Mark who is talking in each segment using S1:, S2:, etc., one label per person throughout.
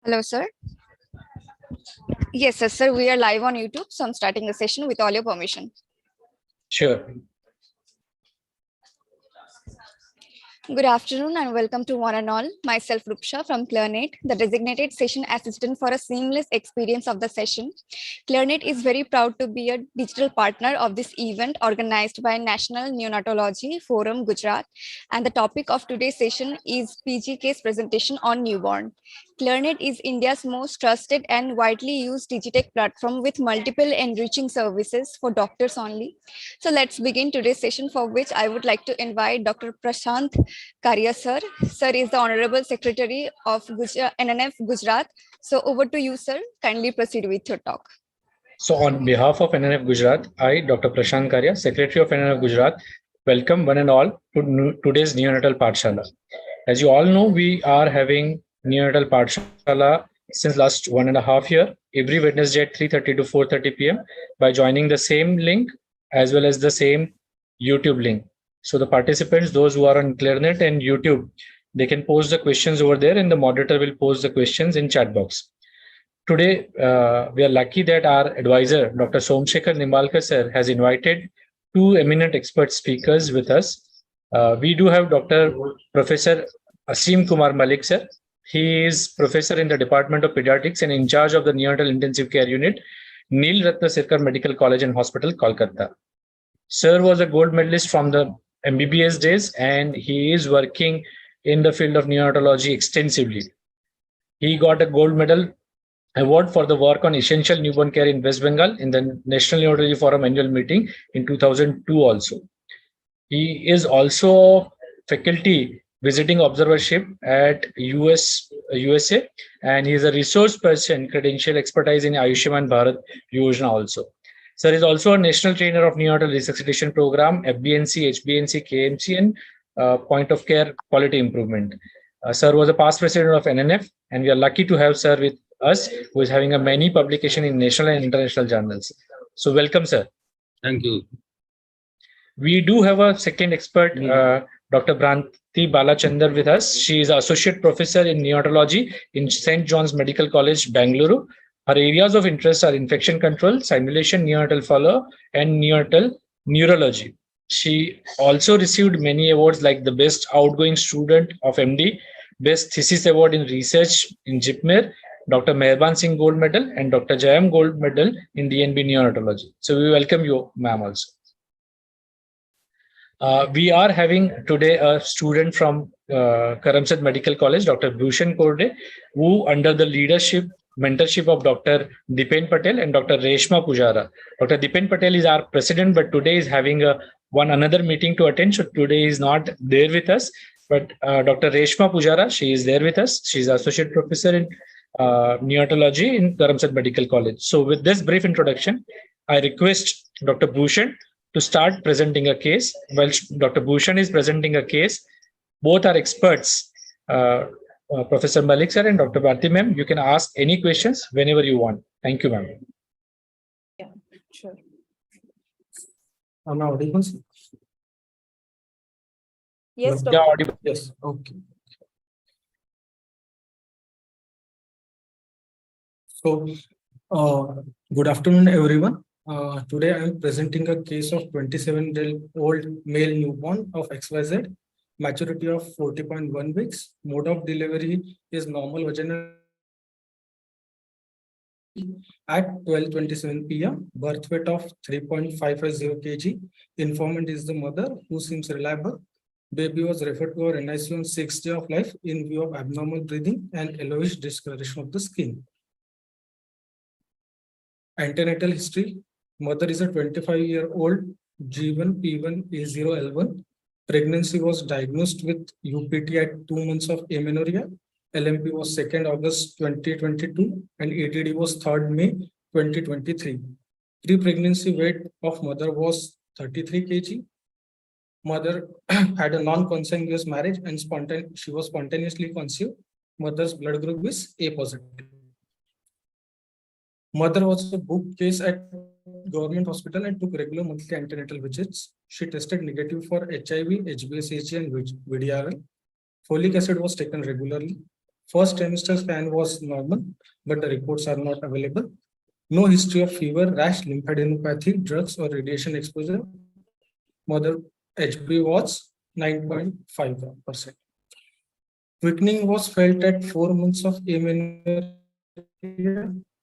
S1: Hello, sir. Yes, sir. We are live on YouTube, so I'm starting the session with all your permission.
S2: Sure.
S1: Good afternoon and welcome to one and all. Myself, Rupsha from Clearnet, the designated session assistant for a seamless experience of the session. Clearnet is very proud to be a digital partner of this event organized by National Neonatology Forum, Gujarat. And the topic of today's session is PG case presentation on newborn. Clearnet is India's most trusted and widely used digitech platform with multiple enriching services for doctors only. So let's begin today's session, for which I would like to invite Dr. Prashant Karia, sir. Sir is the Honorable Secretary of NNF Gujarat. So over to you, sir. Kindly proceed with your talk.
S2: So on behalf of NNF Gujarat, I, Dr. Prashant Karia, Secretary of NNF Gujarat, welcome one and all to today's Neonatal Pathshala. As you all know, we are having Neonatal Pathshala since last 1.5 years, every Wednesday at 3:30 to 4:30 p.m. by joining the same link as well as the same YouTube link. So the participants, those who are on Clearnet and YouTube, they can post the questions over there and the moderator will post the questions in chat box. Today, we are lucky that our advisor, Dr. Somsekhar Nimbalkar sir, has invited two eminent expert speakers with us. We do have Dr. Professor Asim Kumar Malik sir. He is professor in the Department of Pediatrics and in charge of the Neonatal Intensive Care Unit, Neel Ratna Sirkar Medical College and Hospital, Kolkata. Sir was a gold medalist from the MBBS days and he is working in the field of neonatology extensively. He got a gold medal award for the work on essential newborn care in West Bengal in the National Neonatology Forum annual meeting in 2002 also. He is also faculty visiting observership at USA, and he is a resource person, credential expertise in Ayushman Bharat Yojana also. Sir is also a national trainer of neonatal resuscitation program, FBNC, HBNC, KMC, and point of care quality improvement. Sir was a past president of NNF, and we are lucky to have sir with us, who is having a many publication in national and international journals. So welcome, sir.
S3: Thank you.
S2: We do have a second expert, Dr. Bhranti Balachandar with us. She is associate professor in neonatology in St. John's Medical College, Bangalore. Her areas of interest are infection control, simulation, neonatal follow, and neonatal neurology. She also received many awards like the Best Outgoing Student of MD, Best Thesis Award in Research in JIPMER, Dr. Meherban Singh Gold Medal, and Dr. Jayam Gold Medal in DNB Neonatology. So we welcome you, ma'am, also. We are having today a student from Karamsad Medical College, Dr. Bhushan Korde, who under the leadership, mentorship of Dr. Dipen Patel and Dr. Reshma Pujara. Dr. Dipen Patel is our president, but today is having another meeting to attend. So today is not there with us, but Dr. Reshma Pujara, she is there with us. She's associate professor in neonatology in Karamsad Medical College. So with this brief introduction, I request Dr. Bhushan to start presenting a case. While Dr. Bhushan is presenting a case, both are experts, Professor Malik sir and Dr. Bharti ma'am. You can ask any questions whenever you want. Thank you, ma'am.
S1: Yeah, sure.
S3: Am I audible?
S1: Yes,
S2: Yeah,
S1: doctor.
S2: audible.
S3: Yes. Okay. So, good afternoon, everyone. Today I am presenting a case of 27-year-old male newborn of XYZ, maturity of 40.1 weeks. Mode of delivery is normal vaginal at 12:27 p.m. Birth weight of 3.550 kg. Informant is the mother, who seems reliable. Baby was referred to our NICU on 6th day of life in view of abnormal breathing and yellowish discoloration of the skin. Antenatal history. Mother is a 25-year-old G1 P1 A0L1. Pregnancy was diagnosed with UPT at 2 months of amenorrhea. LMP was 2nd August 2022 and ATD was 3rd May 2023. Pre-pregnancy weight of mother was 33 kg. Mother had a non-consanguineous marriage and she was spontaneously conceived. Mother's blood group is A positive. Mother was a booked case at government hospital and took regular monthly antenatal visits. She tested negative for HIV, HBsAg, and VDRL. Folic acid was taken regularly. First trimester scan was normal, but the reports are not available. No history of fever, rash, lymphadenopathy, drugs, or radiation exposure. Mother HB was 9.5%. Quickening was felt at 4 months of amenorrhea.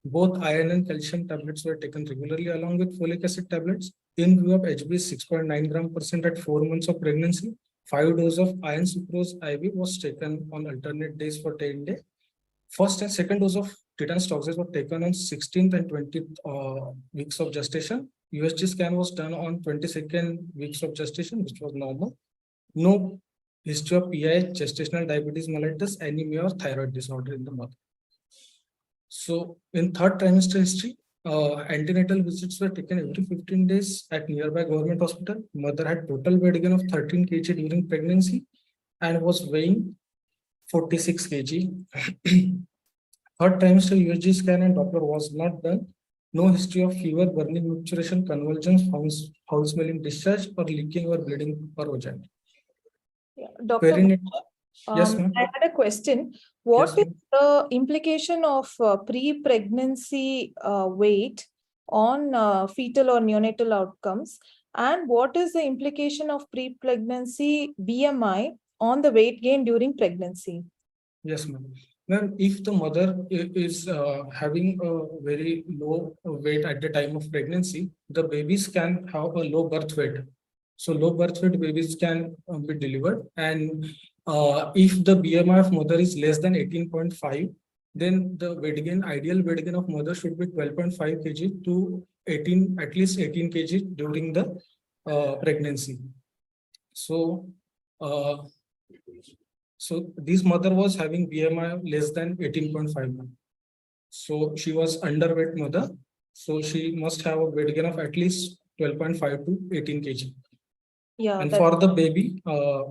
S3: Both iron and calcium tablets were taken regularly along with folic acid tablets. In view of HB 6.9 gram% at 4 months of pregnancy, 5 doses of iron sucrose IV was taken on alternate days for 10 days. First and second dose of tetanus toxoid were taken on 16th and 20th weeks of gestation. USG scan was done on 22nd weeks of gestation, which was normal. No history of PI, gestational diabetes mellitus, anemia, or thyroid disorder in the mother. So in third trimester history, antenatal visits were taken every 15 days at nearby government hospital. Mother had total weight gain of 13 kg during pregnancy and was weighing 46 kg. Third trimester USG scan and Doppler was not done. No history of fever, burning, micturition, convulsions, foul smelling discharge, or leaking or bleeding or vagina.
S4: Yeah, Dr.
S3: Yes, ma'am.
S4: I had a question. What
S3: Yes,
S4: is the implication of pre-pregnancy weight on fetal or neonatal outcomes? And what is the implication of pre-pregnancy BMI on the weight gain during pregnancy?
S3: Yes, ma'am. Ma'am, if the mother is having a very low weight at the time of pregnancy, the babies can have a low birth weight. So low birth weight babies can be delivered. And if the BMI of mother is less than 18.5, then the weight gain, ideal weight gain of mother should be 12.5 kg to 18, at least 18 kg during the pregnancy. So, so this mother was having BMI less than 18.5. So she was underweight mother. So she must have a weight gain of at least 12.5 to 18 kg.
S4: Yeah,
S3: And for the baby,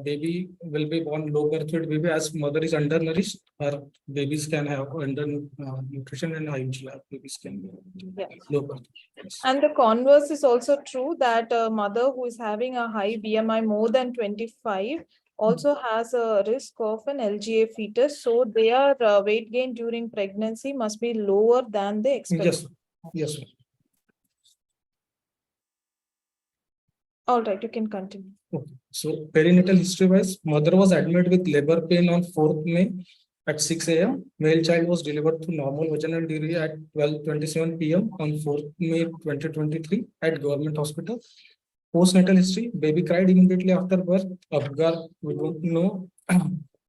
S3: baby will be born low birth weight baby as mother is undernourished. Her babies can have under nutrition and high babies can be low birth. Yes.
S4: and the converse is also true that a mother who is having a high BMI more than 25 also has a risk of an LGA fetus. So their weight gain during pregnancy must be lower than the expected.
S3: Yes, yes.
S4: All right, you can continue.
S3: Okay. So perinatal history wise, mother was admitted with labor pain on 4th May at 6 a.m. Male child was delivered through normal vaginal delivery at 12:27 p.m. on 4th May 2023 at government hospital. Postnatal history, baby cried immediately after birth. Apgar, we don't know.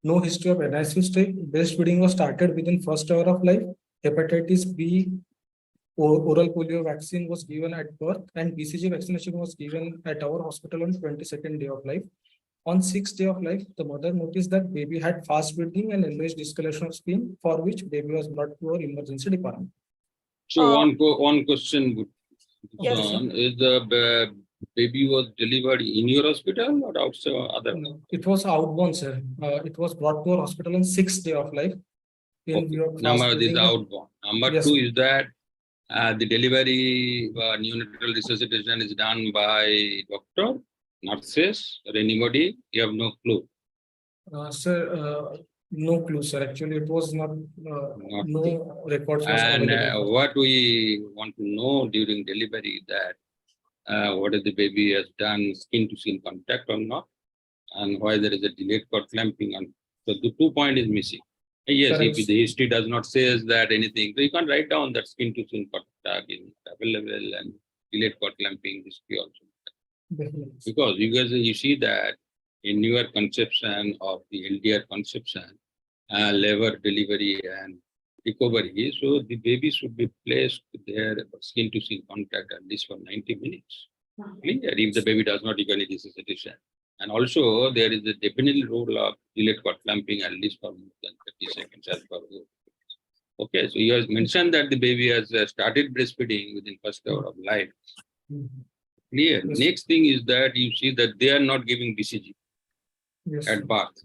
S3: No history of NICU stay. Breastfeeding was started within first hour of life. Hepatitis B oral polio vaccine was given at birth, and BCG vaccination was given at our hospital on 22nd day of life. On 6th day of life, the mother noticed that baby had fast breathing and yellowish discoloration of skin, for which baby was brought to our emergency department.
S5: So one question would
S4: Yes,
S5: is the baby was delivered in your hospital or outside other?
S3: No, it was outbound, sir. It was brought to our hospital on 6th day of life. In view of fast
S5: Number this
S3: breathing.
S5: outbound. Number
S3: Yes.
S5: 2 is that the delivery neonatal resuscitation is done by doctor, nurses, or anybody. You have no clue.
S3: Sir, no clue, sir. Actually, it was not, no records was
S5: And
S3: available.
S5: what we want to know during delivery that whether the baby has done skin to skin contact or not, and why there is a delayed cord clamping. And so the 2 point is missing. Yes,
S3: Correct.
S5: if the history does not say that anything, so you can write down that skin to skin contact is available and delayed cord clamping history also.
S3: Definitely.
S5: Because you guys, you see that in your conception of the LDR conception, labor delivery and recovery, so the baby should be placed there skin to skin contact at least for 90 minutes. Clear? If the baby does not require any resuscitation. And also there is a definitely role of delayed cord clamping at least for more than 30 seconds as per the. Okay, so you have mentioned that the baby has started breastfeeding within first hour of life.
S3: Mhm.
S5: Clear.
S3: Yes.
S5: Next thing is that you see that they are not giving BCG
S3: Yes.
S5: at birth.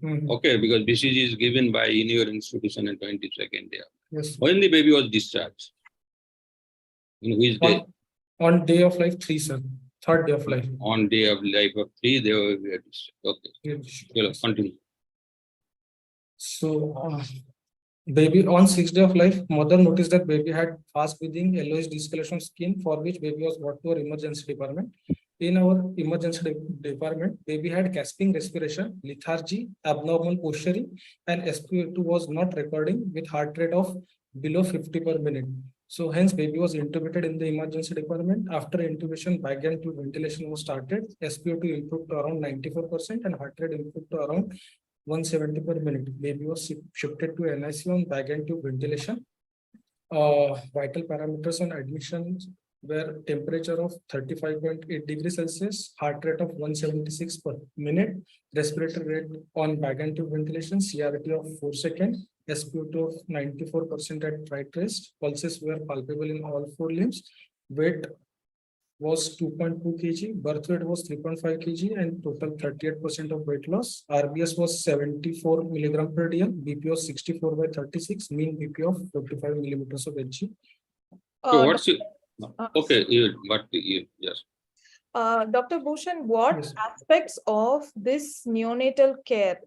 S3: Mhm.
S5: Okay, because BCG is given by in your institution in 22nd day.
S3: Yes.
S5: When the baby was discharged? In which day?
S3: On day of life 3, sir. 3rd day of life.
S5: On day of life of 3, they were discharged. Okay,
S3: Yes.
S5: well, continue.
S3: So, baby on 6th day of life, mother noticed that baby had fast breathing, yellowish discoloration of skin, for which baby was brought to our emergency department. In our emergency department, baby had gasping respiration, lethargy, abnormal posturing, and SpO2 was not recording with heart rate of below 50 per minute. So hence baby was intubated in the emergency department. After intubation, bag and tube ventilation was started. SpO2 improved to around 94% and heart rate improved to around 170 per minute. Baby was shifted to NICU on bag and tube ventilation. Vital parameters on admission were temperature of 35.8 degrees Celsius, heart rate of 176 per minute, respiratory rate on bag and tube ventilation, CRT of 4 seconds, SpO2 of 94% at right rest. Pulses were palpable in all 4 limbs. Weight was 2.2 kg, birth weight was 3.5 kg, and total 38% of weight loss. RBS was 74 milligram per dm, BP was 64/36, mean BP of 55 millimeters of Hg.
S5: So
S4: Uh,
S5: what's your, okay, yes.
S4: Dr. Bhushan, what
S3: Yes.
S4: aspects of this neonatal care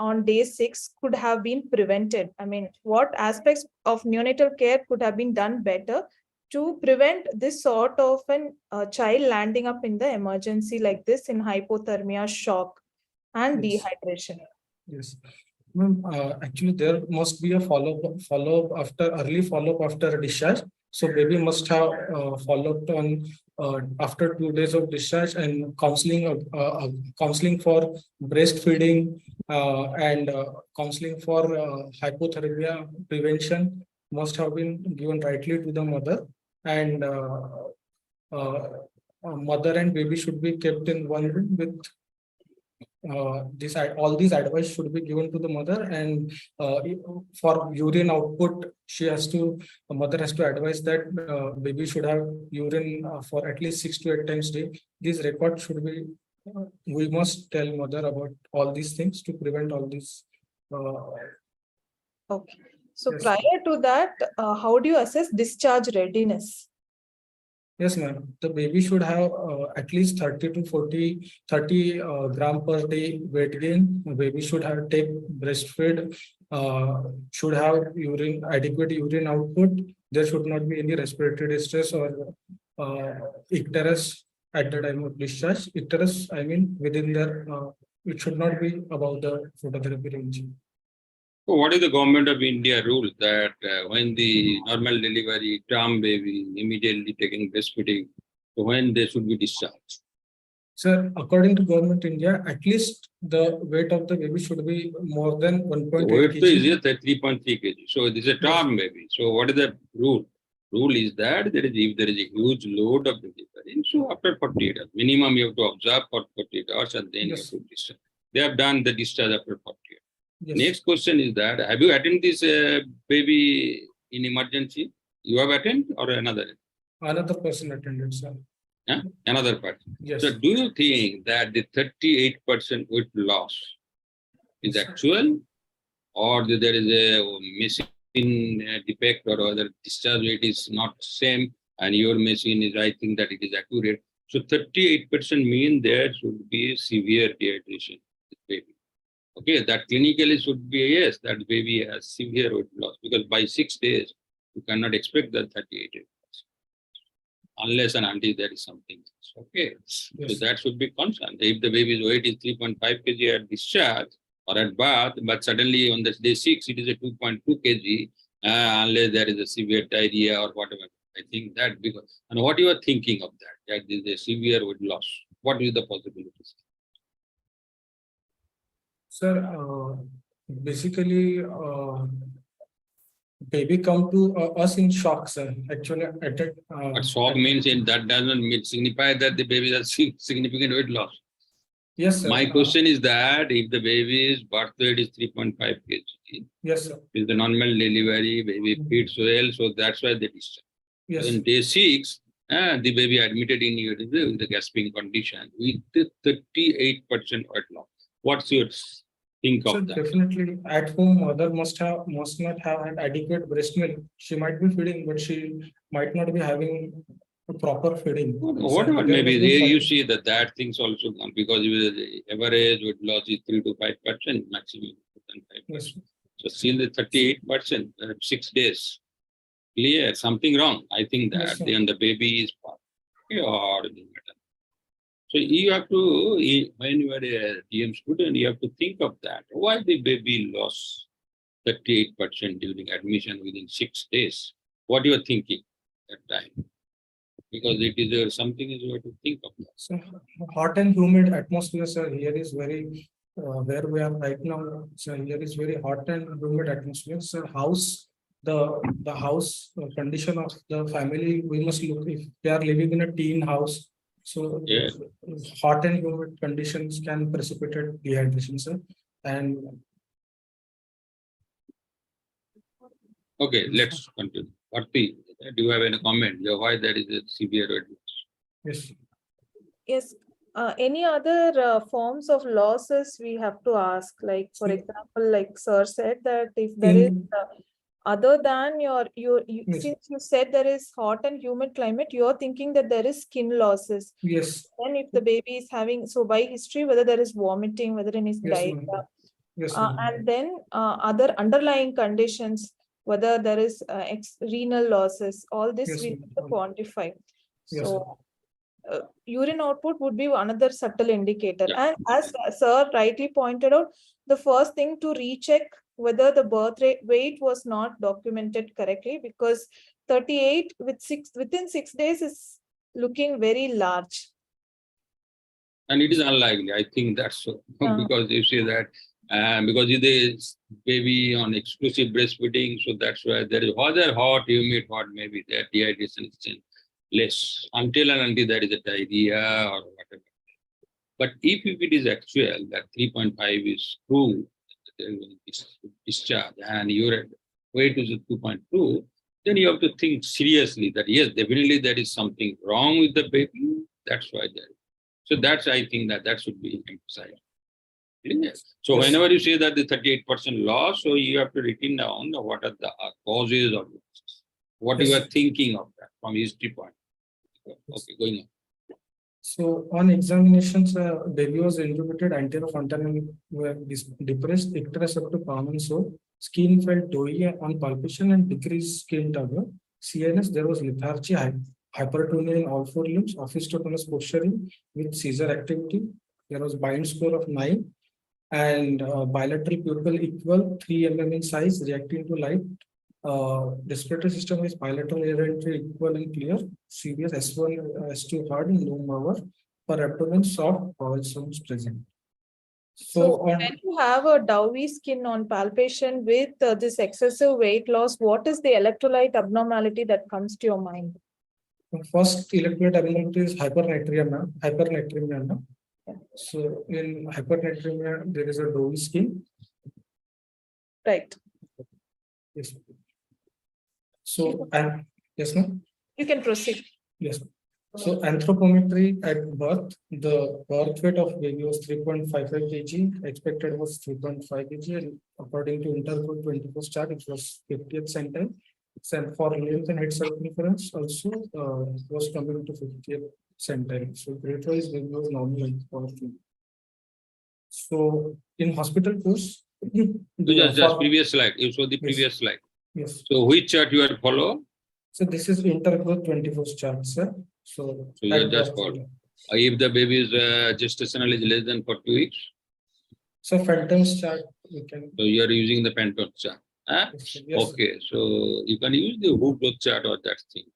S4: on day 6 could have been prevented? I mean, what aspects of neonatal care could have been done better to prevent this sort of an child landing up in the emergency like this in hypothermia, shock, and
S3: Yes.
S4: dehydration?
S3: Yes. Ma'am, actually, there must be a follow-up after early follow-up after discharge. So baby must have followed on after 2 days of discharge, and counseling for breastfeeding and counseling for hypothermia prevention must have been given rightly to the mother, and mother and baby should be kept in one room with all these advice should be given to the mother, and for urine output, mother has to advise that baby should have urine for at least 6 to 8 times a day. These records should be, we must tell mother about all these things to prevent all these.
S4: Okay. So
S3: Yes.
S4: prior to that, how do you assess discharge readiness?
S3: Yes, ma'am. The baby should have at least 30 to 30 gram per day weight gain. The baby should have take breastfeed, should have adequate urine output. There should not be any respiratory distress or icterus at the time of discharge. Icterus, I mean, within their, it should not be above the phototherapy range.
S5: So what is the government of India rule that when the normal delivery, term baby immediately taking breastfeeding, so when they should be discharged?
S3: Sir, according to government India, at least the weight of the baby should be more than 1.8
S5: Weight
S3: kg.
S5: is 3.3 kg. So this is a term baby. So what is the rule? Rule is that if there is a huge load of delivery, so after 48 hours, minimum you have to observe for 48 hours and then
S3: Yes.
S5: you have to discharge. They have done the discharge after 48 hours.
S3: Yes.
S5: Next question is that, have you attended this baby in emergency? You have attended or another?
S3: Another person attended, sir.
S5: Yeah? Another person.
S3: Yes.
S5: So do you think that the 38% weight loss is
S3: Yes, sir.
S5: actual, or there is a machine defect, or other discharge weight is not same and your machine is, I think that it is accurate. So 38% mean there should be severe dehydration with baby. Okay, that clinically should be a yes, that baby has severe weight loss, because by 6 days, you cannot expect that 38%. Unless and until there is something else. Okay, so
S3: Yes.
S5: that should be concerned. If the baby's weight is 3.5 kg at discharge or at birth, but suddenly on the day 6, it is a 2.2 kg, unless there is a severe diarrhea or whatever. I think that because, and what you are thinking of that is a severe weight loss. What is the possibilities?
S3: Sir, basically, baby come to us in shock, sir. Actually,
S5: But shock means in that doesn't signify that the baby has significant weight loss.
S3: yes, sir.
S5: My question is that if the baby's birth weight is 3.5 kg,
S3: Yes, sir.
S5: is the normal delivery, baby feeds well, so that's why they discharge.
S3: Yes.
S5: In day 6, the baby admitted in the gasping condition with the 38% weight loss. What's your think
S3: So
S5: of that?
S3: definitely, at home, mother must not have had adequate breast milk. She might be feeding, but she might not be having a proper feeding.
S5: Whatever,
S3: There
S5: maybe
S3: must be
S5: there you
S3: some-
S5: see that things also gone, because the average weight loss is 3 to 5%, maximum 5%.
S3: Yes.
S5: So still the 38%, 6 days. Clear, something wrong. I think
S3: Yes,
S5: that
S3: sir.
S5: then the baby is or the matter. So you have to, when you are a DM student, you have to think of that. Why the baby lost 38% during admission within 6 days? What you are thinking at that time? Because it is something is you have to think of that.
S3: So hot and humid atmosphere, sir, here is very, where we are right now, so here is very hot and humid atmosphere. So house, the house condition of the family, we must look if they are living in a teen house. So
S5: Yeah.
S3: hot and humid conditions can precipitate dehydration, sir. And
S5: Okay, let's continue. Do you have any comment? Yeah, why there is a severe redness?
S3: yes,
S4: Yes, any other forms of losses we have to ask, like, for
S3: See-
S4: example, like sir said that if there is other than you
S3: Yes.
S4: since you said there is hot and humid climate, you're thinking that there is skin losses.
S3: yes,
S4: Then if the baby is having, so by history, whether there is vomiting, whether in his
S3: yes,
S4: diet,
S3: ma'am. Yes, ma'am.
S4: and then other underlying conditions, whether there is renal losses, all this
S3: Yes,
S4: we
S3: ma'am.
S4: need to quantify.
S3: Yes,
S4: So urine output would be another subtle indicator.
S5: Yeah.
S4: And as sir rightly pointed out, the first thing to recheck whether the birth rate weight was not documented correctly, because 38 within 6 days is looking very large.
S5: And it is unlikely. I think that's so.
S4: Uh-huh.
S5: Because you say that, because it is baby on exclusive breastfeeding, so that's why there is other hot, humid, hot, maybe that dehydration is still less until there is a diarrhea or whatever. But if it is actual that 3.5 is true, discharge and your weight is 2.2, then you have to think seriously that yes, definitely there is something wrong with the baby. That's why there. So that's, I think that should be emphasized. Yes. So
S3: Yes.
S5: whenever you say that the 38% loss, so you have to written down what are the causes of losses, what you
S3: Yes.
S5: are thinking of that from history point. Okay, going on.
S3: So on examinations, baby was intubated, anterior frontal were depressed, icterus up to common sore, skin felt doughy on palpation and decreased skin turnover. CNS, there was lethargy, hypertonia in all 4 limbs, ophistotonous posturing with seizure activity. There was bind score of 9 and bilateral pupil equal 3 mm in size, reacting to light. Respiratory system is bilateral entry equal and clear. Serious S1, S2 hard and low mower. For abdomen soft, bowel sounds present.
S4: So
S3: on
S4: when you have a doughy skin on palpation with this excessive weight loss, what is the electrolyte abnormality that comes to your mind?
S3: first electrolyte abnormality is hypernatremia. Hypernatremia. So in hypernatremia, there is a doughy skin.
S4: Right.
S3: Yes. So and yes, ma'am.
S4: You can proceed.
S3: Yes. So anthropometry at birth, the birth weight of baby was 3.55 kg, expected was 3.5 kg, and according to Intergroup 24 chart, it was 50th centile. And for length and head circumference also was coming to 50th centile. So great wise baby was normal for female. So in hospital course,
S5: Just previous slide. You show the
S3: Yes.
S5: previous slide.
S3: yes.
S5: So which chart you are follow?
S3: So this is Intergroup 24 chart, sir. So
S5: So you are
S3: at
S5: just
S3: birth,
S5: follow. If the baby is gestational is less than 40 weeks,
S3: So Phantom's chart we can.
S5: so you are using the Pantone chart. Huh?
S3: Yes,
S5: Okay, so you can use the who growth chart or that thing.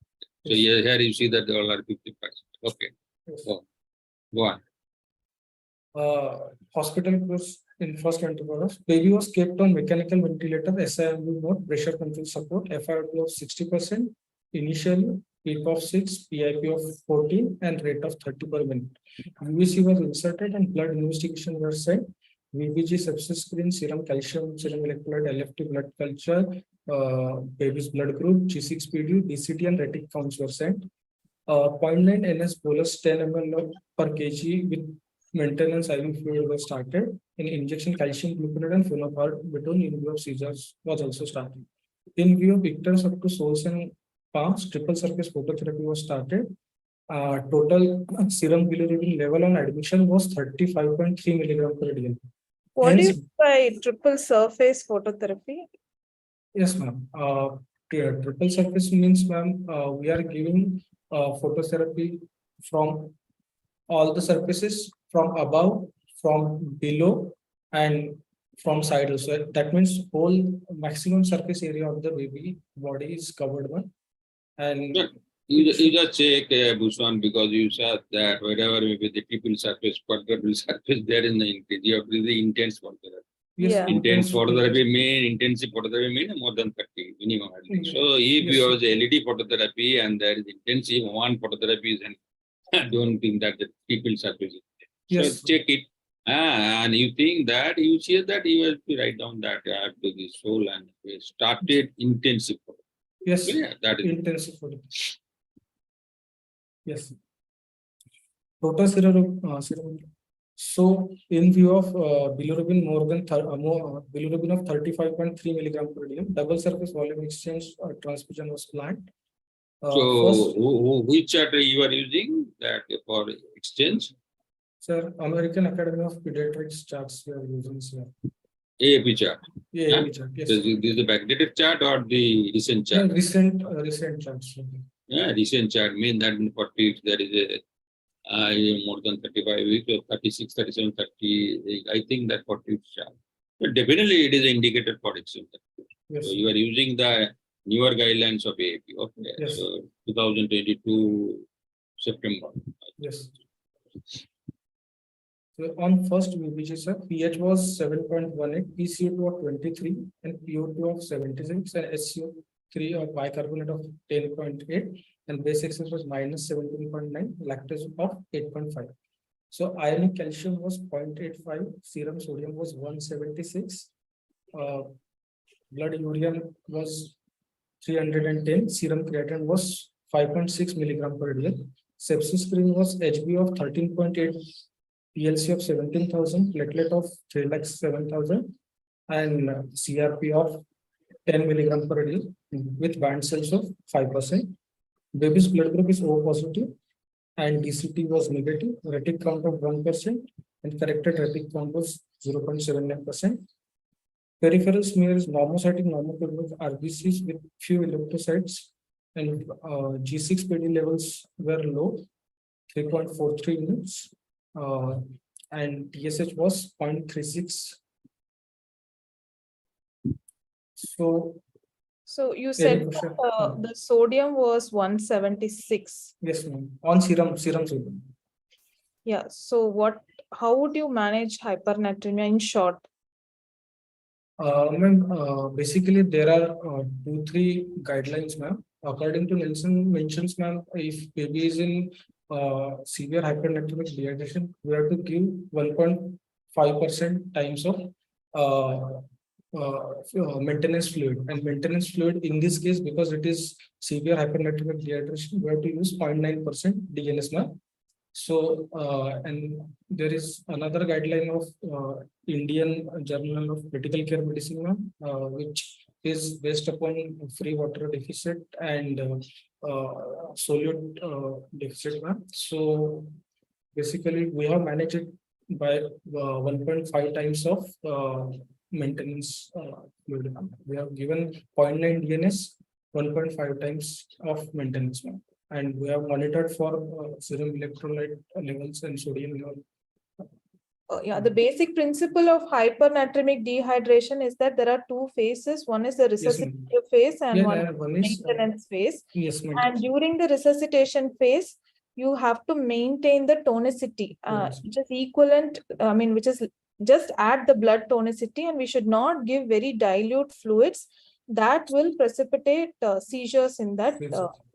S5: So
S3: Yes.
S5: here you see that they all are 50%. Okay,
S3: yes.
S5: go on.
S3: Hospital course in first 24 hours. Baby was kept on mechanical ventilator, SIMV mode, pressure control support, FiO2 of 60%, initially peak of 6, PIP of 14, and rate of 30 per minute. UVC was inserted and blood investigation was sent. VBG sepsis screen, serum calcium, serum electrolyte, LFT blood culture, baby's blood group, G6PD, DCT, and retic counts were sent. 0.9 NS bolus 10 ml per kg with maintenance IV fluid was started. In injection, calcium gluconate and phenobarbital in view of seizures was also started. In view of icterus up to soles and palms, triple surface phototherapy was started. Total serum bilirubin level on admission was 35.3 milligram per dl.
S4: What do you
S3: Hence-
S4: mean by triple surface phototherapy?
S3: Yes, ma'am. Triple surface means, ma'am, we are giving phototherapy from all the surfaces, from above, from below, and from side also. That means whole maximum surface area of the baby body is covered, ma'am. And
S5: Yeah. You just check Bhushan, because you said that wherever maybe the triple surface, quadruple surface, there is the increase. You have to do the intense phototherapy.
S3: yes,
S4: Yeah.
S5: Intense phototherapy mean intensive phototherapy mean more than 30 minimum. I think.
S3: Mhm.
S5: So if
S3: Yes,
S5: you
S3: sir.
S5: have the LED phototherapy and there is intensive one phototherapy, is I don't think that the triple surface. So
S3: Yes.
S5: check it. And you think that you see that you have to write down that I have to this whole and we started intensive.
S3: Yes,
S5: Yeah, that is
S3: intensive photo. Yes. Total serum. So in view of bilirubin more than bilirubin of 35.3 milligram per diem, double surface volume exchange transfusion was planned.
S5: so.
S3: First,
S5: Which chart you are using that for exchange?
S3: sir, American Academy of Pediatrics charts we are using, sir.
S5: AAP chart.
S3: Yeah,
S5: Huh?
S3: chart. Yes.
S5: This is the backdated chart or the recent
S3: Yeah,
S5: chart?
S3: recent charts. Sir.
S5: Yeah, recent chart mean that in 40 weeks there is a more than 35 weeks or 36, 37, 30. I think that 40 weeks chart. But definitely it is indicated for exchange.
S3: Yes.
S5: So you are using the newer guidelines of AAP. Okay.
S3: Yes.
S5: So 2022 September.
S3: Yes. So on first VBG, sir, pH was 7.18, PCO2 of 23, and PO2 of 76, and SCO3 of bicarbonate of 10.8, and base excess was minus 17.9, lactose of 8.5. So ionic calcium was 0.85, serum sodium was 176, blood urea was 310, serum creatinine was 5.6 milligram per day. Sepsis screen was HB of 13.8, PLC of 17,000, platelet of 307,000, and CRP of 10 milligram per day with band cells of 5%. Baby's blood group is O positive and DCT was negative, retic count of 1%, and corrected retic count was 0.79%. Peripheral smear is normocytic normoplasmic RBCs with few electrocytes, and G6PD levels were low, 3.43 units, and TSH was 0.36. So
S4: you said
S3: question?
S4: the sodium was 176.
S3: Yes, ma'am. On serum sodium.
S4: Yeah. So how would you manage hypernatremia in short?
S3: Ma'am, basically there are 2-3 guidelines, ma'am. According to Nelson mentions, ma'am, if baby is in severe hypernatremic dehydration, we have to give 1.5% times of maintenance fluid. And maintenance fluid in this case, because it is severe hypernatremic dehydration, we have to use 0.9% DNS, ma'am. So, and there is another guideline of Indian Journal of Critical Care Medicine, which is based upon free water deficit and solute deficit. So, basically, we have managed it by 1.5 times of maintenance fluid. We have given 0.9 DNS, 1.5 times of maintenance. And we have monitored for serum electrolyte levels and sodium level.
S4: Yeah, the basic principle of hypernatremic dehydration is that there are two phases. One is the resuscitative phase and one is maintenance phase.
S3: Yes,
S4: and during the resuscitation phase, you have to maintain the tonicity, which is equivalent, which is just add the blood tonicity, and we should not give very dilute fluids that will precipitate seizures in that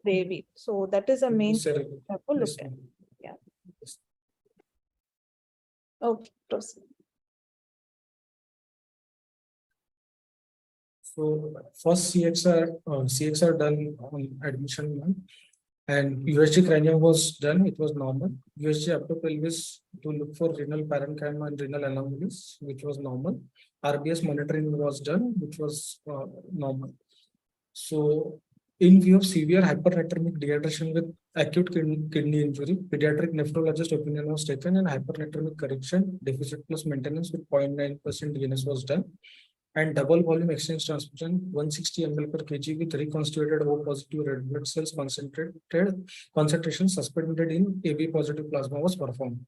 S4: baby. So that is a main thing to look at. Yeah. Okay, proceed.
S3: So first CXR done on admission, and USG cranium was done. It was normal. USG upper pelvis to look for renal parenchyma and renal anomalies, which was normal. RBS monitoring was done, which was normal. So In view of severe hypernatremic dehydration with acute kidney injury, pediatric nephrologist opinion was taken and hypernatremic correction, deficit plus maintenance with 0.9% DNS was done. And double volume exchange transfusion 160 ml per kg with reconstituted O positive red blood cells concentration suspended in AB positive plasma was performed.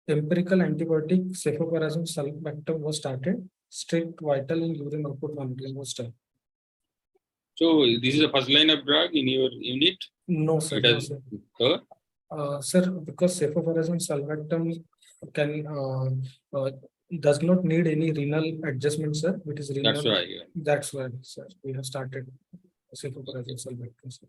S3: Empirical antibiotic cefoperazone sulbactam was started. Strict vital and urine output monitoring was done.
S5: So this is the first line of drug in your unit?
S3: No, sir.
S5: It
S3: No,
S5: has-
S3: sir.
S5: Sir?
S3: Sir, because cefoperazone sulbactam can does not need any renal adjustment, sir. It is renal.
S5: That's why. Yeah.
S3: That's why, sir, we have started cefoperazone sulbactam, sir.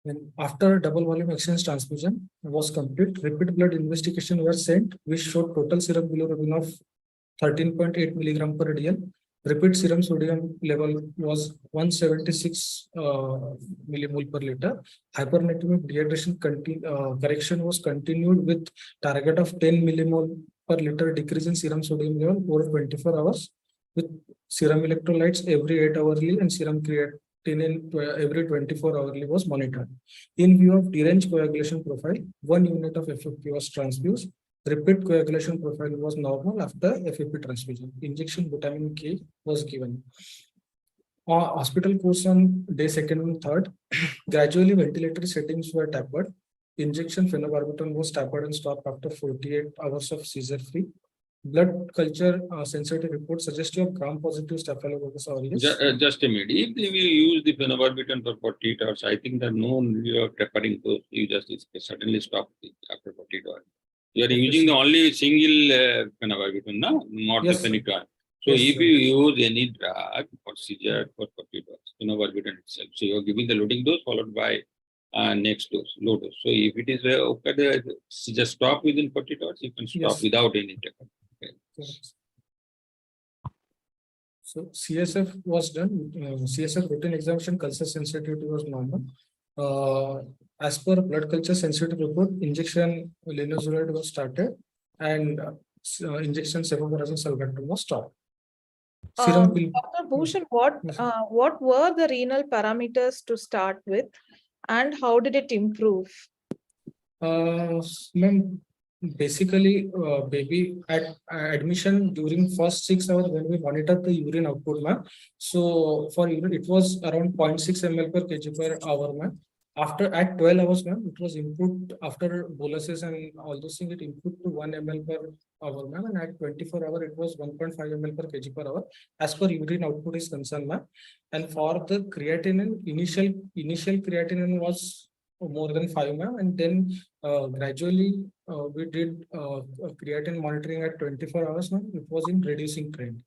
S3: Then after double volume exchange transfusion was complete, repeat blood investigation were sent, which showed total serum bilirubin of 13.8 milligram per dl. Repeat serum sodium level was 176 millimole per liter. Hypernatremic dehydration correction was continued with target of 10 millimole per liter decrease in serum sodium level over 24 hours with serum electrolytes every 8 hourly and serum creatinine every 24 hourly was monitored. In view of deranged coagulation profile, 1 unit of FFP was transfused. Repeat coagulation profile was normal after FFP transfusion. Injection vitamin K was given. Hospital course on day 2nd and 3rd. Gradually ventilatory settings were tapered. Injection phenobarbital was tapered and stopped after 48 hours of seizure free. Blood culture sensitivity report suggestive of gram-positive Staphylococcus aureus.
S5: Just a minute. If we use the phenobarbital for 48 hours, I think that no need of tapering those. You just suddenly stop it after 48 hours. You are using the only single phenobarbital, no? Not
S3: Yes,
S5: the
S3: sir.
S5: phenobarbital. So
S3: Yes,
S5: if
S3: sir.
S5: you use any drug for seizure for 48 hours, phenobarbital itself. So you are giving the loading dose followed by next dose, low dose. So if it is okay, just stop within 48 hours, you can stop
S3: Yes.
S5: without any taper.
S3: Correct. So CSF was done. CSF routine examination culture sensitivity was normal. As per blood culture sensitivity report, injection linezolid was started and injection cefoperazone sulbactam was stopped. Serum
S4: Dr. Bhushan,
S3: Yes.
S4: what were the renal parameters to start with, and how did it improve?
S3: Ma'am, basically, baby at admission during first 6 hours when we monitor the urine output, ma'am. So for urine, it was around 0.6 ml per kg per hour, ma'am. After at 12 hours, ma'am, it was improved after boluses and all those things. It improved to 1 ml per hour, ma'am. And at 24 hours, it was 1.5 ml per kg per hour. As per urine output is concerned, ma'am. And for the creatinine, initial creatinine was more than 5, ma'am, and then gradually we did creatine monitoring at 24 hours, ma'am. It was in reducing trend.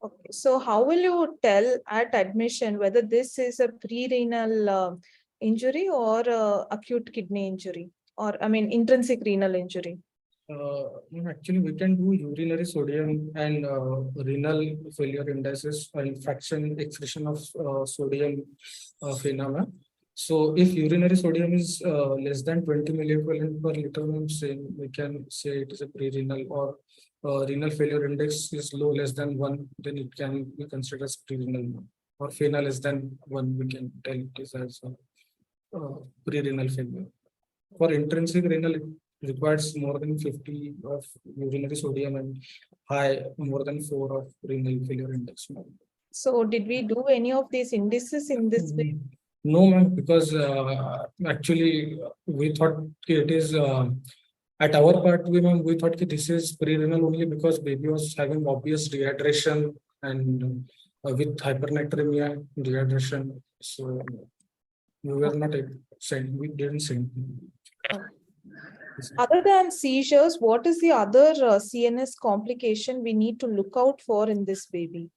S4: Okay, so how will you tell at admission whether this is a pre-renal injury or acute kidney injury, or I mean intrinsic renal injury?
S3: Actually, we can do urinary sodium and renal failure indices and fraction excretion of sodium phenomena. So if urinary sodium is less than 20 milliequivalent per liter, we can say it is a pre-renal, or renal failure index is low, less than 1, then it can be considered as pre-renal, or FeNA less than 1, we can tell it is as pre-renal failure. For intrinsic renal, it requires more than 50 of urinary sodium and high more than 4 of renal failure index.
S4: So did we do any of these indices in this way?
S3: No, ma'am, because actually we thought it is at our part, we thought this is pre-renal only because baby was having obvious dehydration and with hypernatremia, dehydration. So we were not sent. We didn't send.
S4: Other than seizures, what is the other CNS complication we need to look out for in this baby?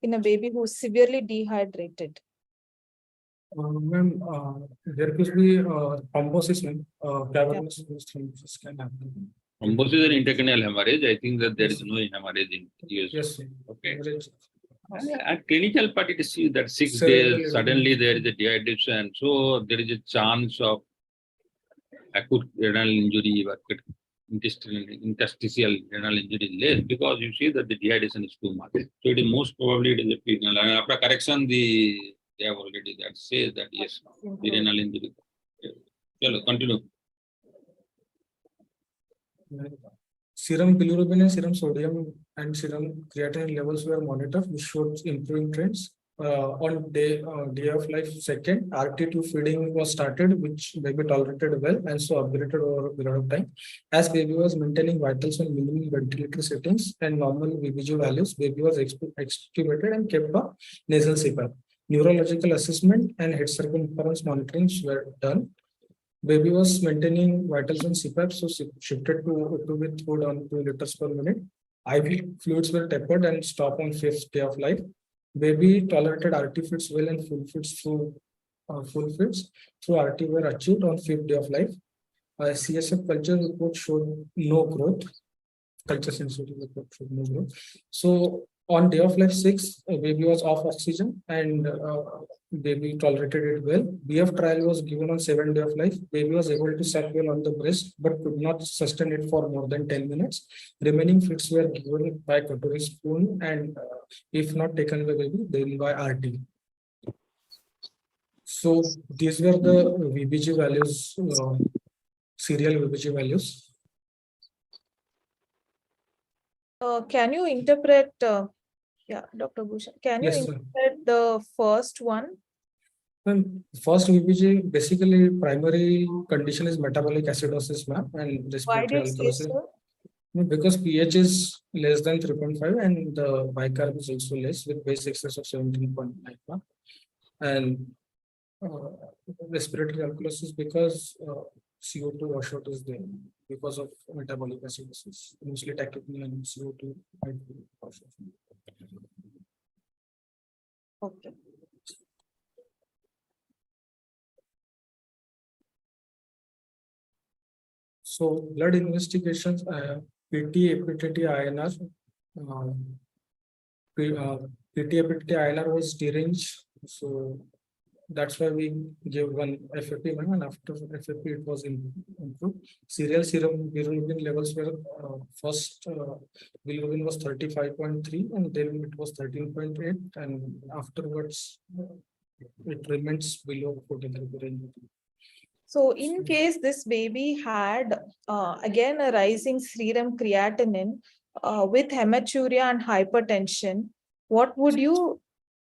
S4: In a baby who is severely dehydrated?
S3: Ma'am, there could be thrombosis, cavernous thrombosis can happen.
S5: Thrombosis and intracranial hemorrhage, I think that there is no hemorrhage in use.
S3: Yes, sir.
S5: Okay. At clinical part, it is that 6
S3: Cerebral
S5: days, suddenly there is a dehydration. So there is a chance of acute renal injury, interstitial renal injury is less because you see that the dehydration is too much. So it is most probably it is a renal. And after correction, they have already that says that yes, the renal injury. Chalo, continue.
S3: Serum bilirubin and serum sodium and serum creatinine levels were monitored, which showed improving trends. On day of life second, RT2 feeding was started, which baby tolerated well and so upgraded over a period of time. As baby was maintaining vitals on minimum ventilator settings and normal VBG values, baby was extubated and kept on nasal CPAP. Neurological assessment and head circumference monitorings were done. Baby was maintaining vitals on CPAP, so shifted to O2 with food on 2 liters per minute. IV fluids were tapered and stopped on 5th day of life. Baby tolerated RT feeds well and full feeds through RT were achieved on 5th day of life. CSF culture report showed no growth. Culture sensitivity report showed no growth. So on day of life 6, baby was off oxygen and baby tolerated it well. BF trial was given on 7th day of life. Baby was able to suck well on the breast, but could not sustain it for more than 10 minutes. Remaining feeds were given by cutlery spoon and if not taken by baby, then by RT. So these were the VBG values, serial VBG values.
S4: Can you interpret, Dr. Bhushan, can you
S3: Yes, sir.
S4: interpret the first one?
S3: First VBG, basically primary condition is metabolic acidosis, ma'am, and
S4: Why
S3: respiratory
S4: did you say
S3: alkalosis.
S4: so?
S3: Because pH is less than 3.5 and the bicarb is also less with base excess of 17.9, ma'am. And respiratory alkalosis because CO2 washout is there because of metabolic acidosis, mostly tachypnea and CO2 washout.
S4: Okay.
S3: So blood investigations, PT, APTT, INR. PT, APTT, INR was deranged. So that's why we gave one FFP, and after FFP it was improved. Serial serum bilirubin levels were first bilirubin was 35.3 and then it was 13.8 and afterwards it remains below 14 range.
S4: So in case this baby had again a rising serum creatinine with hematuria and hypertension, what would you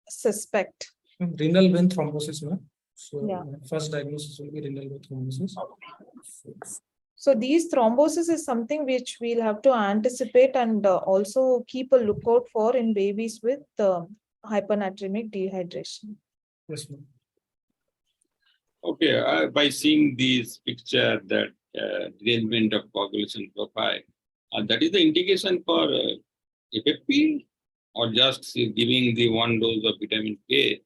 S4: suspect?
S3: Renal vein thrombosis, ma'am. So
S4: Yeah.
S3: first diagnosis will be renal vein thrombosis.
S4: So these thrombosis is something which we'll have to anticipate and also keep a lookout for in babies with hyponatremic dehydration.
S3: Yes, ma'am.
S5: Okay, by seeing these picture that derangement of coagulation profile, that is the indication for FFP or just giving the 1 dose of vitamin K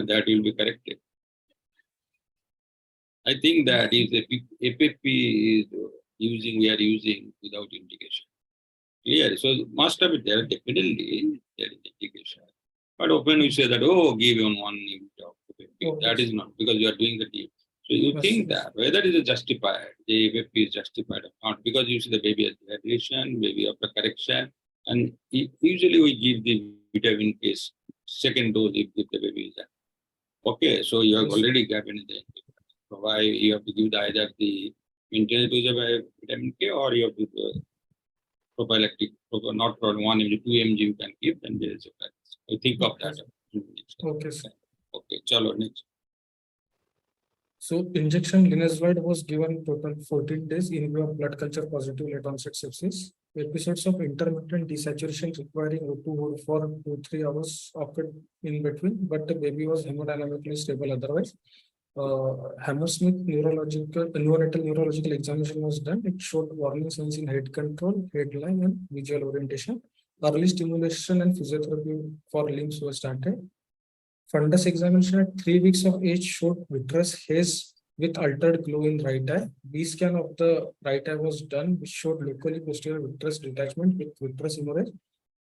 S5: that will be corrected. I think that is FFP is we are using without indication. Clear. So must have been there, definitely there is indication. But often we say that, oh, give on 1 unit of FFP. That is not because you are doing the deal. So you think that whether it is justified, the FFP is justified or not, because you see the baby has dehydration, baby after correction, and usually we give the vitamin K second dose if the baby is there. Okay, so you have already given the so why you have to give either the maintenance dose of vitamin K or you have to do prophylactic, not for 1 mg, 2 mg you can give, then there is a practice. I think of that.
S3: Okay, sir.
S5: Okay, chalo, next.
S3: So injection linezolid was given total 14 days in view of blood culture positive late onset sepsis. Episodes of intermittent desaturation requiring O2 for 2-3 hours occurred in between, but the baby was hemodynamically stable otherwise. Hammersmith neonatal neurological examination was done. It showed warning signs in head control, head line, and visual orientation. Early stimulation and physiotherapy for limbs were started. Fundus examination at 3 weeks of age showed vitreous haze with altered glow in right eye. B scan of the right eye was done, which showed locally posterior vitreous detachment with vitreous hemorrhage.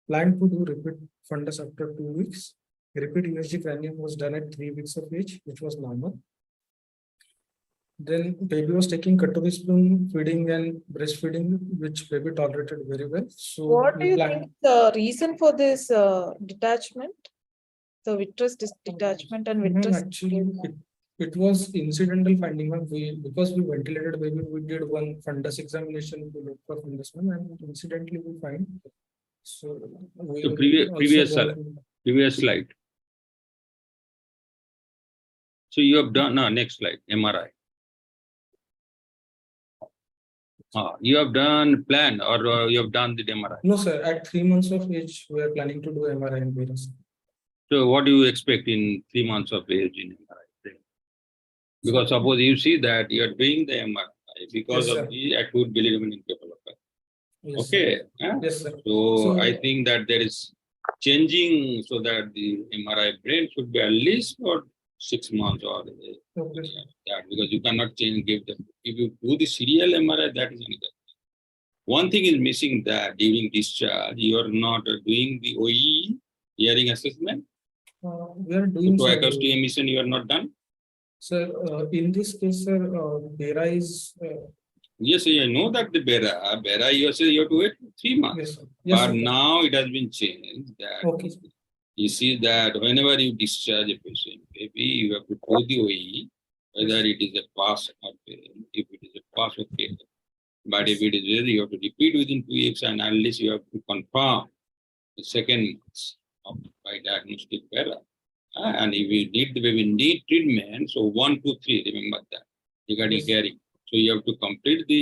S3: Planned to do repeat fundus after 2 weeks. Repeat ESG cranium was done at 3 weeks of age, which was normal. Then baby was taking cutlery spoon feeding and breastfeeding, which baby tolerated very well. So
S4: What do
S3: we
S4: you
S3: planned.
S4: think the reason for this detachment? The vitreous detachment and
S3: No,
S4: vitreous.
S3: actually, it was incidental finding. Because we ventilated baby, we did one fundus examination to look for fundus one, and incidentally we find. So we
S5: So
S3: also
S5: previous slide. So you have done, no, next slide, MRI. You have done plan or you have done the MRI.
S3: No, sir. At 3 months of age, we are planning to do MRI and parents.
S5: So what do you expect in 3 months of age in MRI? Because suppose you see that you are doing the MRI because
S3: Yes,
S5: of
S3: sir.
S5: the acute bilirubin encephalopathy.
S3: Yes,
S5: Okay.
S3: Yes, sir.
S5: So
S3: So-
S5: I think that there is changing so that the MRI brain should be at least for 6 months or
S3: Okay.
S5: that, because you cannot give them. If you do the serial MRI, that is another. One thing is missing, that during discharge, you are not doing the OE hearing assessment.
S3: We are doing
S5: To
S3: sir,
S5: acoustic emission, you are not done.
S3: Sir, in this case, sir, Bera is.
S5: Yes, I know that the Bera, you say you have to wait 3 months.
S3: Yes, sir. Yes,
S5: But
S3: sir.
S5: now it has been changed that
S3: Okay.
S5: you see that whenever you discharge a patient, maybe you have to do the OE, whether it is a pass or fail. If it is a pass or fail. But if it is fail, you have to repeat within 2 weeks, and at least you have to confirm the second months by diagnostic Bera. And if you need the baby need treatment, so 1, 2, 3, remember that regarding
S3: Yes.
S5: caring. So you have to complete the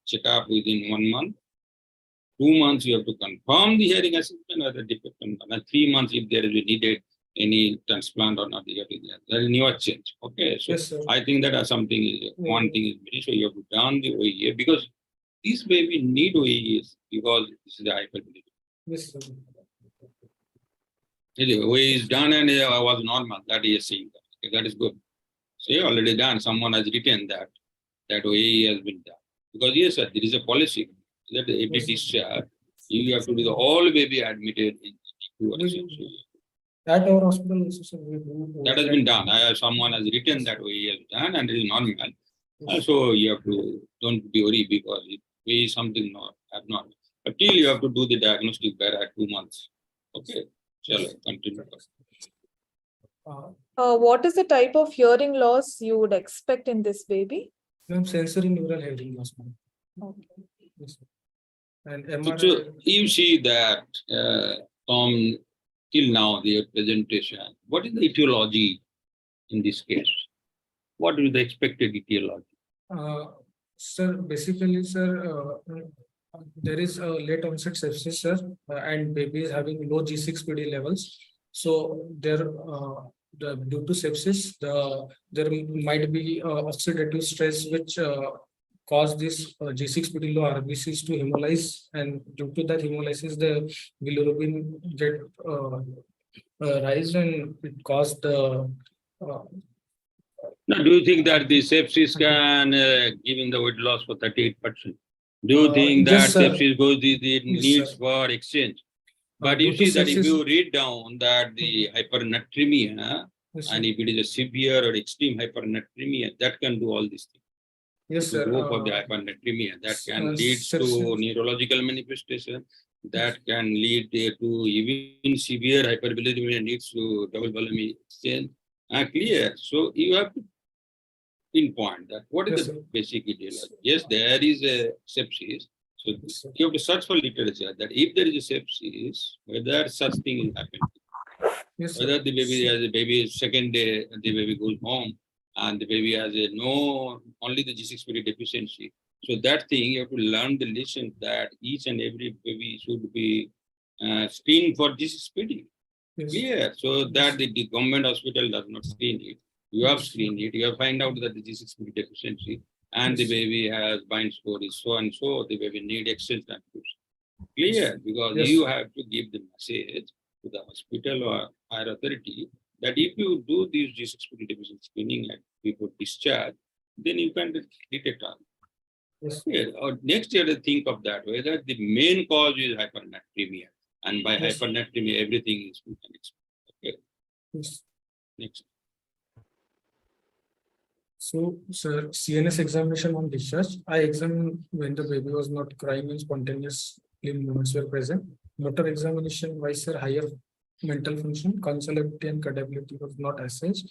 S5: checkup within 1 month. 2 months you have to confirm the hearing assessment or the defect, and 3 months if there is needed any transplant or not. There is newer change. Okay, so
S3: Yes, sir.
S5: I think that something is one thing is missing. So you have to done the OEA because this baby need OEAs because this is the hyperbilirubin.
S3: Yes, sir.
S5: OEA is done and was normal. That is saying that. Okay, that is good. So you already done. Someone has written that OEA has been done. Because yes, sir, there is a policy that every
S3: Yes, sir.
S5: discharge, you have to do the all baby admitted in
S3: At our hospital, also, sir, we do.
S5: that has been done. Someone has written that OEA has done and it is normal. So you have to don't be worried because it is something not abnormal. But till you have to do the diagnostic better at 2 months. Okay. Shall continue.
S4: What is the type of hearing loss you would expect in this baby?
S3: Sensory neural hearing loss. ma'am.
S4: Okay.
S3: Yes, sir. And
S5: So
S3: MRI.
S5: you see that from till now, their presentation, what is the etiology in this case? What is the expected etiology?
S3: Sir, basically, sir, there is a late onset sepsis, sir, and baby is having low G6PD levels. So there, due to sepsis, there might be oxidative stress which cause this G6PD low RBCs to hemolyze, and due to that hemolysis, the bilirubin get rise, and it caused the.
S5: Now, do you think that the sepsis can give in the weight loss for 38%? Do you think that
S3: yes, sir.
S5: sepsis goes the
S3: Yes,
S5: needs
S3: sir.
S5: for exchange? But
S3: Due
S5: you
S3: to
S5: see that if
S3: sepsis-
S5: you read down that the hypernatremia,
S3: Yes, sir.
S5: and if it is a severe or extreme hypernatremia, that can do all these things.
S3: Yes,
S5: To
S3: sir.
S5: go for the hypernatremia, that can lead to
S3: sepsis-
S5: neurological manifestation, that can lead to even severe hyperbilirubinemia needs to double volume exchange. Clear. So you have to pinpoint that what is
S3: Yes,
S5: the
S3: sir.
S5: basic etiology. Yes, there is a sepsis. So
S3: Yes, sir.
S5: you have to search for literature that if there is a sepsis, whether such thing is happening.
S3: Yes, sir.
S5: Whether the baby has a baby second day, the baby goes home and the baby has a no, only the G6PD deficiency. So that thing you have to learn the lesson that each and every baby should be screened for G6PD.
S3: Yes.
S5: Clear. So that the government hospital does not screen it. You have screened it. You have find out that the G6PD deficiency and the
S3: Yes.
S5: baby has bind score is so and so. The baby need exchange transfusion. Clear, because
S3: Yes.
S5: you have to give the message to the hospital or higher authority that if you do these G6PD deficiency screening at before discharge, then you can detect all.
S3: Yes.
S5: Yeah, or next year to think of that, whether the main cause is hypernatremia, and by
S3: Yes.
S5: hypernatremia, everything is we can expect. Okay,
S3: Yes.
S5: next.
S3: So, sir, CNS examination on discharge. I examined when the baby was not crying and spontaneous limb movements were present. Motor examination wise, sir, higher mental function, consolidity and credibility was not assessed.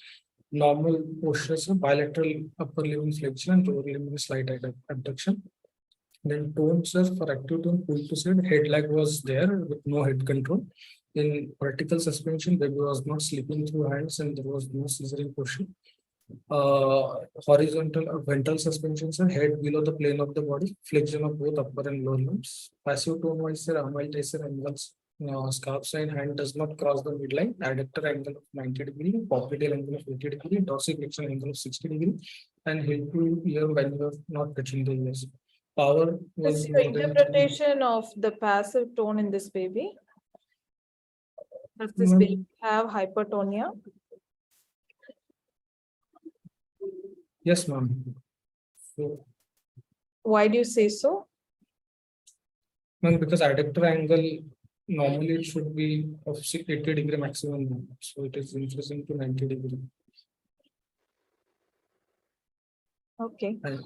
S3: Normal postures, bilateral upper limb flexion and lower limb slight abduction. Then tone, sir, for active tone, pull to side, head lag was there with no head control. In vertical suspension, baby was not slipping through hands and there was no scissoring portion. Horizontal ventral suspension, sir, head below the plane of the body, flexion of both upper and lower limbs. Passive tone wise, sir, amyloidosis angles, scarf sign hand does not cross the midline, adductor angle of 90 degree, popliteal angle of 80 degree, dorsiflexion angle of 60 degree, and head to ear when you are not touching the ears. Power
S4: What's
S3: was
S4: your
S3: more than-
S4: interpretation of the passive tone in this baby? Does this
S3: Ma'am.
S4: baby have hypertonia?
S3: Yes, ma'am. So,
S4: Why do you say so?
S3: ma'am, because adductor angle normally it should be of 80 degree maximum, so it is increasing to 90 degree.
S4: Okay,
S3: And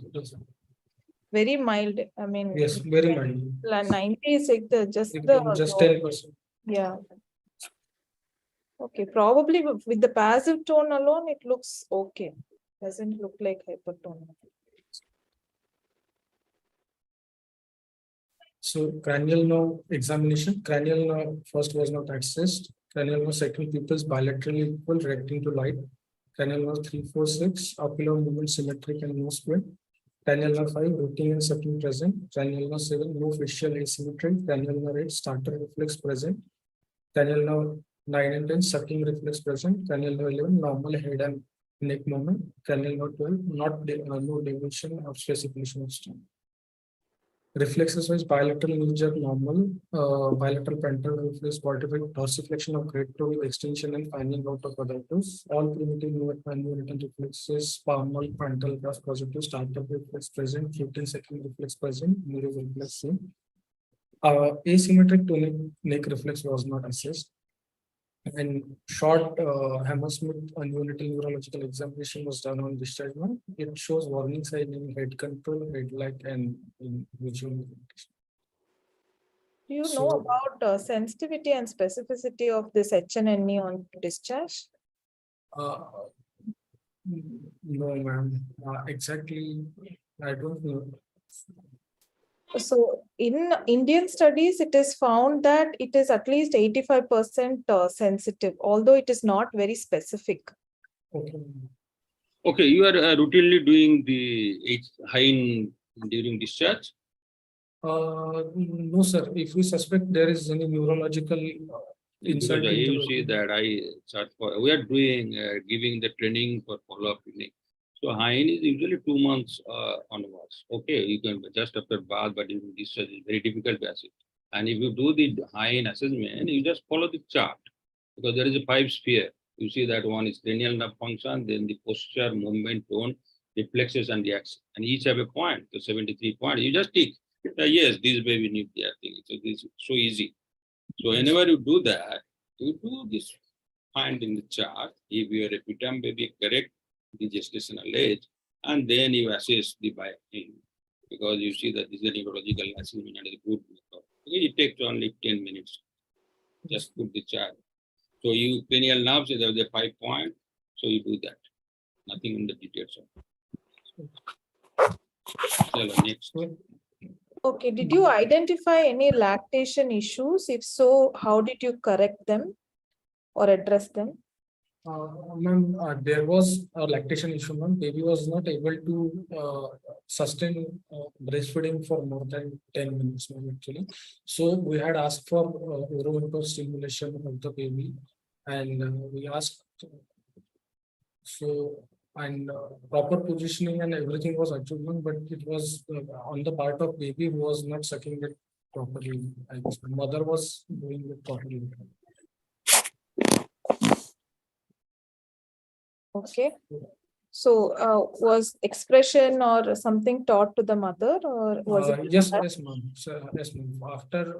S4: very mild. I mean,
S3: yes, very mild.
S4: 90 is like just
S3: Just
S4: the
S3: 10%.
S4: yeah. Okay, probably with the passive tone alone, it looks okay. Doesn't look like hypertonia.
S3: So cranial nerve examination, cranial nerve first was not accessed. Cranial nerve second pupils bilaterally equal, reacting to light. Cranial nerve 3, 4, 6, ocular movement symmetric and no squint. Cranial nerve 5, rooting and sucking present. Cranial nerve 7, no facial asymmetry. Cranial nerve 8, starter reflex present. Cranial nerve 9 and 10, sucking reflex present. Cranial nerve 11, normal head and neck movement. Cranial nerve 12, no deviation or specification of stem. Reflexes wise, bilateral knee jerk normal, bilateral panther reflex, dorsiflexion of great toe extension and finding out of adductors. All primitive movement reflexes, palmar, frontal graph positive, startup reflex present, 15-second reflex present, mirror reflex same. Asymmetric to neck reflex was not assessed. And short Hammersmith unital neurological examination was done on discharge. It shows warning sign in head control, head lag, and in visual.
S4: Do you know
S3: So-
S4: about sensitivity and specificity of this HNNE on discharge?
S3: No, ma'am. Exactly, I don't know.
S4: So in Indian studies, it is found that it is at least 85% sensitive, although it is not very specific.
S3: Okay.
S5: Okay, you are routinely doing the Hine during discharge?
S3: No, sir. If we suspect there is any neurological
S5: Because
S3: insult,
S5: I
S3: into
S5: see
S3: the-
S5: that I search for, we are doing, giving the training for follow-up clinic. So Hine is usually 2 months onwards. Okay, you can just after bath, but during discharge is very difficult to assess. And if you do the Hine assessment, you just follow the chart because there is a 5 sphere. You see that one is cranial nerve function, then the posture, movement, tone, reflexes, and the action. And each have a point, the 73 points. You just tick. Yes, this baby need that thing. So this is so easy. So whenever you do that, you do this find in the chart if your epitum baby correct the gestational age, and then you assess the biopsy because you see that this is a neurological assessment and a good method. Okay, it takes only 10 minutes. Just put the chart. So you cranial nerves, there is a 5 point. So you do that. Nothing in the details. So next.
S4: Okay, did you identify any lactation issues? If so, how did you correct them or address them?
S3: Ma'am, there was a lactation issue, ma'am. Baby was not able to sustain breastfeeding for more than 10 minutes, ma'am, actually. So we had asked for oromotor stimulation of the baby, and we asked. So, and proper positioning and everything was achieved, ma'am, but it was on the part of baby who was not sucking it properly. I guess the mother was doing it properly.
S4: Okay. So was expression or something taught to the mother, or was it?
S3: Yes, ma'am. So, yes, ma'am. After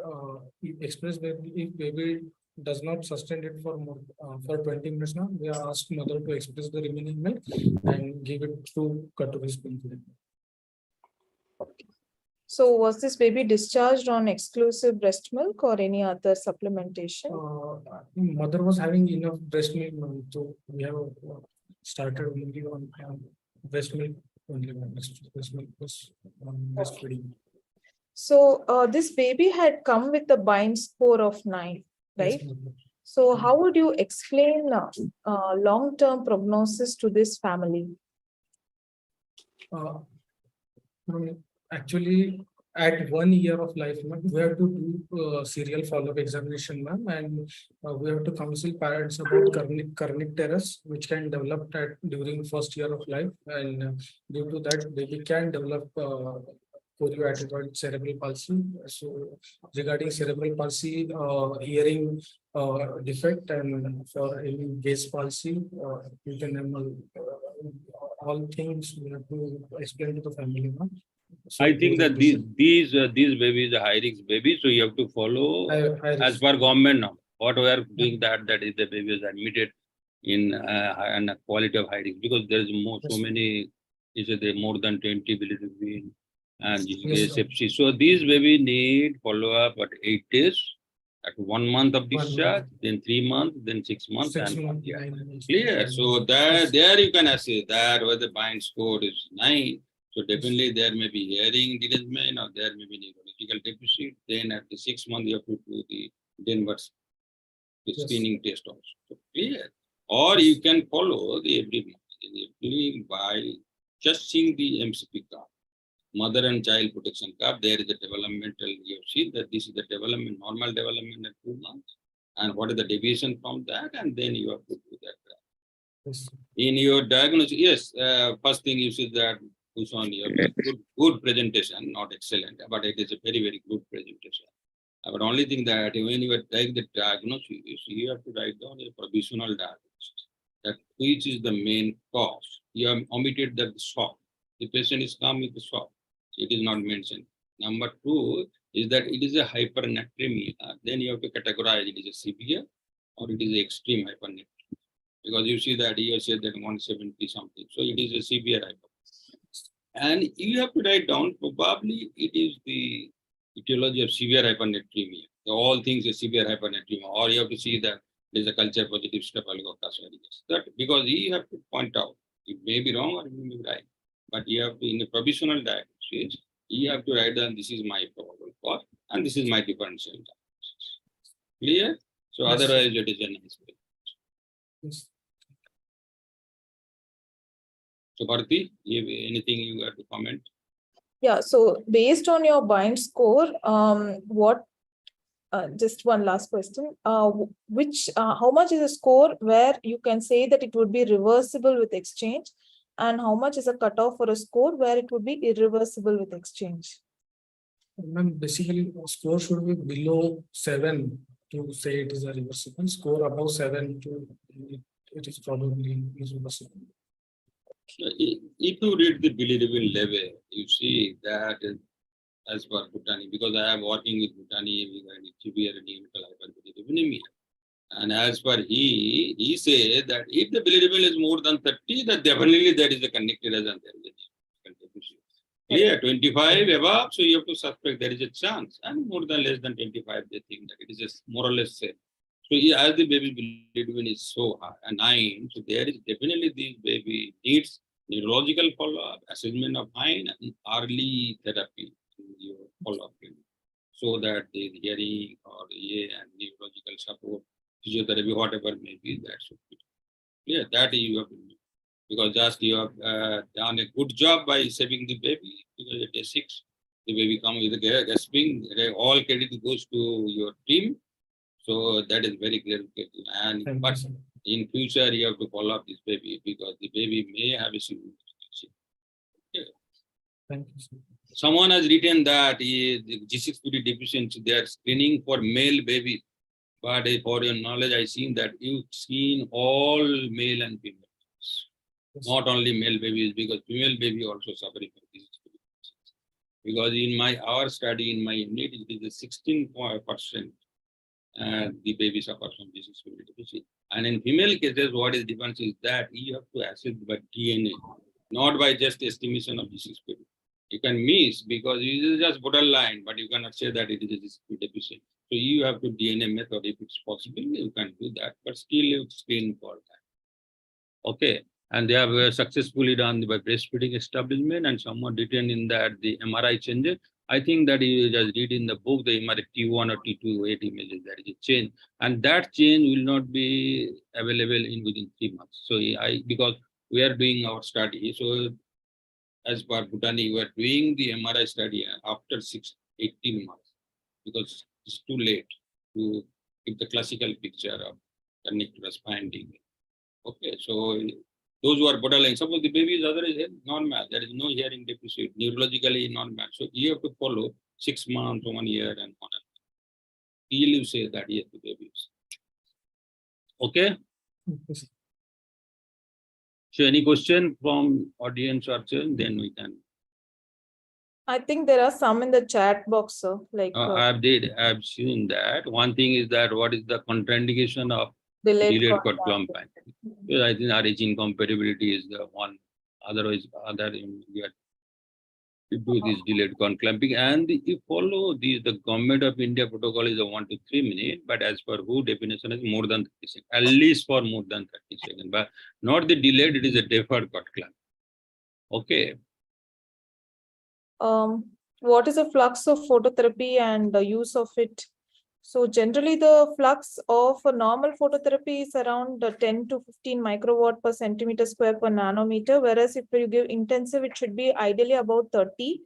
S3: express baby, if baby does not sustain it for more for 20 minutes now, we are asked mother to express the remaining milk and give it through cutlery spoon.
S4: So was this baby discharged on exclusive breast milk or any other supplementation?
S3: Mother was having enough breast milk, ma'am, so we have started only on breast milk only. Breast milk was breastfeeding.
S4: So this baby had come with a bind score of 9, right?
S3: Yes, ma'am.
S4: So how would you explain long-term prognosis to this family?
S3: Actually, at 1 year of life, ma'am, we have to do serial follow-up examination, ma'am, and we have to counsel parents about kernicterus, which can develop during first year of life, and due to that, baby can develop chorioatrial cerebral palsy. So, regarding cerebral palsy, hearing defect, and for any gaze palsy, you can all things we have to explain to the family, ma'am. So
S5: I think that these babies are high risk babies, so you have to follow as per government now. What we are doing that is the baby is admitted in a quality of high risk, because there is so many, is there more than 20 bilirubin and sepsis. So these baby need follow up at 8 days, at 1 month of discharge, then 3 months, then 6 months,
S3: 6
S5: and
S3: months,
S5: 1 year.
S3: 9 months.
S5: Clear. So there you can assess that whether the bind score is 9. So definitely there may be hearing derangement or there may be neurological deficit. Then at the 6 months, you have to do the Denver's screening test also. So clear. Or you can follow the every month by just seeing the MCP card, Mother and Child Protection Card. There is a developmental, you see that this is the development, normal development at 2 months. And what is the deviation from that? And then you have to do that.
S3: Yes.
S5: In your diagnosis, yes, first thing you see that on your good presentation, not excellent, but it is a very, very good presentation. But only thing that when you take the diagnosis, you have to write down a provisional diagnosis, that which is the main cause. You have omitted the shock. The patient is come with the shock. It is not mentioned. Number 2 is that it is a hypernatremia. Then you have to categorize it is a severe or it is a extreme hypernatremia. Because you see that here said that 170 something. So it is a severe hypernatremia. And you have to write down, probably it is the etiology of severe hypernatremia. All things are severe hypernatremia. Or you have to see that there is a culture positive Staphylococcus aureus. That because you have to point out, it may be wrong or it may be right. But you have to, in a provisional diagnosis, you have to write down this is my probable cause and this is my differential diagnosis. Clear? So
S3: Yes.
S5: Otherwise it is a nice way.
S3: Yes.
S5: So Bharti, anything you have to comment?
S4: Yeah, so based on your bind score, just one last question, how much is a score where you can say that it would be reversible with exchange, and how much is a cutoff for a score where it would be irreversible with exchange?
S3: Ma'am, basically, score should be below 7 to say it is a reversible. Score above 7 to it is probably irreversible.
S5: If you read the bilirubin level, you see that as per Bhutani, because I am working with Bhutani regarding severe neonatal hyperbilirubinemia. And as per he said that if the bilirubin is more than 30, that definitely there is a connectivity and there is a deficiency. Clear, 25 above, so you have to suspect there is a chance. And more than less than 25, they think that it is just more or less safe. So as the baby bilirubin is so high, and 9, so there is definitely this baby needs neurological follow-up, assessment of pain, and early therapy in your follow-up clinic, so that the hearing or and neurological support, physiotherapy, whatever may be, that should be clear. That you have to do. Because just you have done a good job by saving the baby, because at day 6, the baby comes with a gasping, all credit goes to your team. So that is very clear. And but in future, you have to follow up this baby because the baby may have a severe deficiency.
S3: Thank you, sir.
S5: Someone has written that the G6PD deficiency, they are screening for male baby. But for your knowledge, I've seen that you've seen all male and female. Not only male babies, because female baby also suffering from this. Because in our study, in my unit, it is a 16%. the baby suffers from disease deficiency. And in female cases, what is difference is that you have to assess by DNA, not by just estimation of disease period. You can miss because it is just borderline, but you cannot say that it is a disease deficient. So you have to DNA method if it's possible, you can do that, but still you screen for that. Okay. And they have successfully done by breastfeeding establishment, and someone written in that the MRI changes. I think that you just read in the book the MRI T1 or T2 8 images, there is a change, and that change will not be available in within 3 months. So because we are doing our study, so as per Bhutani, we are doing the MRI study after 18 months because it's too late to give the classical picture of connectors finding. Okay, so those who are borderline, suppose the baby is otherwise normal, there is no hearing deficit, neurologically normal. So you have to follow 6 months, 1 year, and on. Till you say that yes, the baby is. Okay. So any question from audience or then we can.
S4: I think there are some in the chat box, sir. Like
S5: I've seen that. One thing is that what is the contraindication of
S4: delayed
S5: delayed
S4: cord
S5: cord clamping? Because I think RH incompatibility is the one. Otherwise, we are to do this delayed cord clamping. And if follow the government of India protocol is a 1 to 3 minutes, but as per WHO definition is more than 30 seconds, at least for more than 30 seconds, but not the delayed, it is a deferred cord clamp. Okay.
S4: What is the flux of phototherapy and the use of it? So generally the flux of a normal phototherapy is around 10 to 15 microwatt per centimeter square per nanometer, whereas if you give intensive, it should be ideally about 30.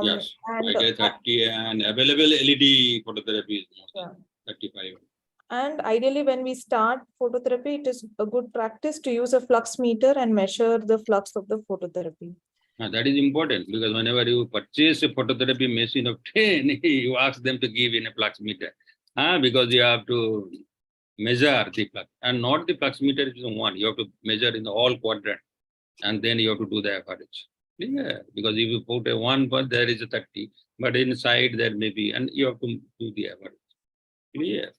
S5: Yes,
S4: and
S5: 30 and available LED phototherapy is more than 35.
S4: And ideally, when we start phototherapy, it is a good practice to use a flux meter and measure the flux of the phototherapy.
S5: Now, that is important because whenever you purchase a phototherapy machine of 10, you ask them to give in a flux meter because you have to measure the flux and not the flux meter is one. You have to measure in the all quadrant and then you have to do the average. Yeah, because if you put a 1, but there is a 30, but inside there may be, and you have to do the average. Clear?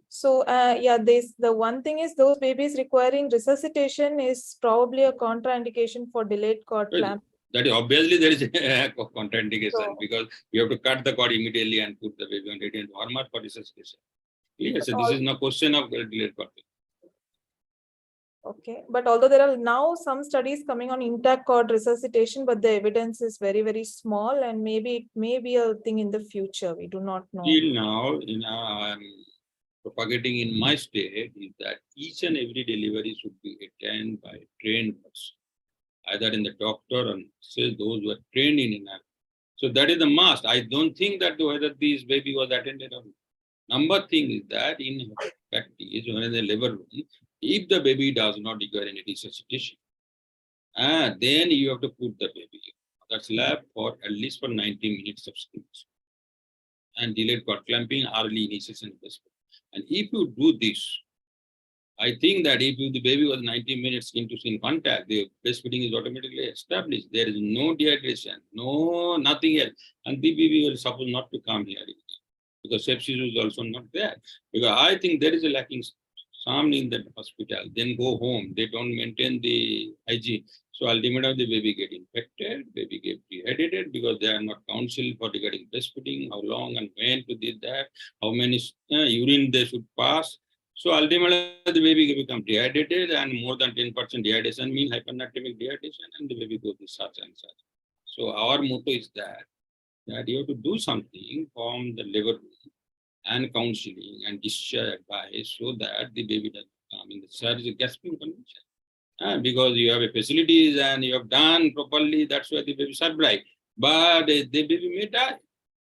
S4: So, the one thing is those babies requiring resuscitation is probably a contraindication for delayed cord clamp.
S5: That is obviously there is a contraindication because you have to cut the cord immediately and put the baby on radiant warmer for resuscitation. Yes, so this is no question of delayed cord.
S4: Okay, but although there are now some studies coming on intact cord resuscitation, but the evidence is very, very small and maybe it may be a thing in the future. We do not know.
S5: Till now, I'm propagating in my state is that each and every delivery should be attended by a trained person, either in the doctor or say those who are trained in it. So that is the must. I don't think that whether this baby was attended or not. Number thing is that in practice, when in the labor room, if the baby does not require any resuscitation, then you have to put the baby on that slab for at least for 90 minutes of stimulation and delayed cord clamping, early initiation. And if you do this, I think that if the baby was 90 minutes skin to skin contact, the breastfeeding is automatically established. There is no dehydration, no nothing else. And the baby will suppose not to come here because sepsis is also not there. Because I think there is a lacking some in that hospital, then go home. They don't maintain the hygiene. So ultimately the baby get infected, baby get dehydrated because they are not counseled for regarding breastfeeding, how long and when to do that, how many urine they should pass. So ultimately the baby become dehydrated and more than 10% dehydration means hypernatremic dehydration and the baby goes to such and such. So our motto is that you have to do something from the labor room and counseling and discharge advice so that the baby doesn't come in the surgery gasping condition. Because you have a facilities and you have done properly, that's why the baby survived. But the baby may die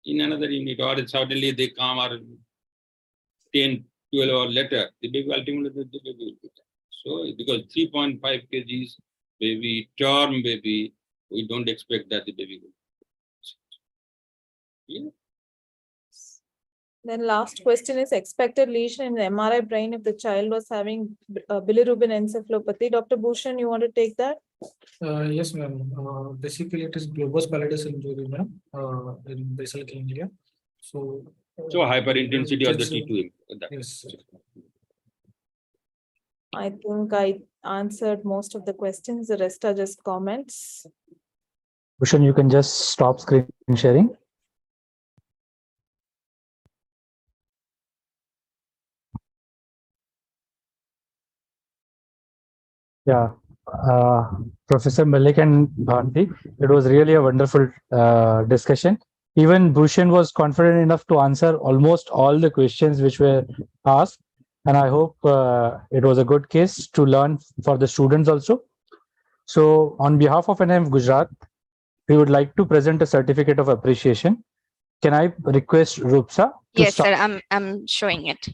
S5: in another unit or suddenly they come or 10, 12 hours later, the baby ultimately the baby will be dead. So because 3.5 kgs baby, term baby, we don't expect that the baby will. Yeah.
S4: Then last question is expected lesion in the MRI brain if the child was having bilirubin encephalopathy. Dr. Bhushan, you want to take that?
S3: Yes, ma'am. Basically, it is globus pallidus injury, ma'am, in basal ganglia. So
S5: So hyperintensity of the
S3: Yes, sir.
S5: T2.
S3: Yes.
S4: I think I answered most of the questions. The rest are just comments.
S6: Bhushan, you can just stop screen sharing. Yeah, Professor Malik and Bharti, it was really a wonderful discussion. Even Bhushan was confident enough to answer almost all the questions which were asked. And I hope it was a good case to learn for the students also. So on behalf of NIF Gujarat, we would like to present a certificate of appreciation. Can I request Rupsa to
S1: Yes,
S6: start?
S1: sir, I'm showing it.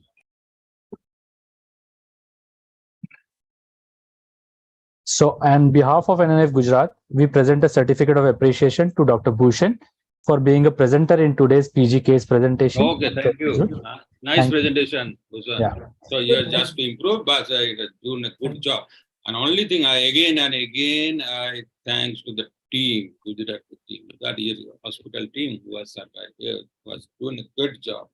S6: So on behalf of NNF Gujarat, we present a certificate of appreciation to Dr. Bhushan for being a presenter in today's PG case presentation.
S5: Okay, thank you. Nice
S6: Thank you.
S5: presentation, Bhushan.
S6: Yeah.
S5: So you are just to improve, but you're doing a good job. And only thing I again and again thanks to the team, Gujarat team, that is hospital team who was was doing a good job,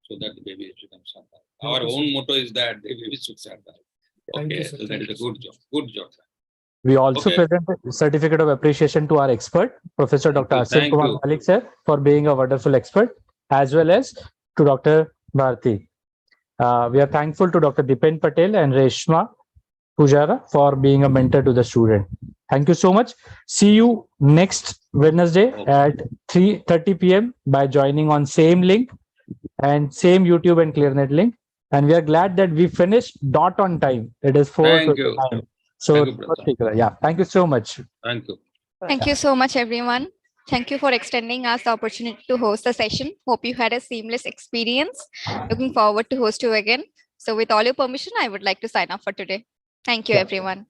S5: so that the baby should come survive. Our
S3: Thank you,
S5: own
S3: sir.
S5: motto is that the baby should survive.
S3: Thank you,
S5: Okay,
S3: sir.
S5: so that
S3: Thank
S5: is a
S3: you,
S5: good job. Good job. Sir.
S6: We also
S5: Okay.
S6: present a certificate of appreciation to our expert, Professor
S5: Thank
S6: Dr.
S5: you,
S6: Asim
S5: thank
S6: Kumar
S5: you.
S6: Malik sir, for being a wonderful expert, as well as to Dr. Bharti. We are thankful to Dr. Dipen Patel and Reshma Pujara for being a mentor to the student. Thank you so much. See you next Wednesday at 3:30 p.m. by joining on same link and same YouTube and ClearNet link. And we are glad that we finished dot on time. It is
S5: Thank you.
S6: 4:29. So
S5: Thank you, brother.
S6: yeah, thank you so much.
S5: Thank you.
S1: Thank you so much, everyone. Thank you for extending us the opportunity to host the session. Hope you had a seamless experience. Looking forward to host you again. So with all your permission, I would like to sign off for today. Thank you,
S6: Yeah.
S1: everyone.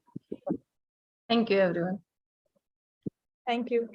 S7: Thank you, everyone.
S4: Thank you.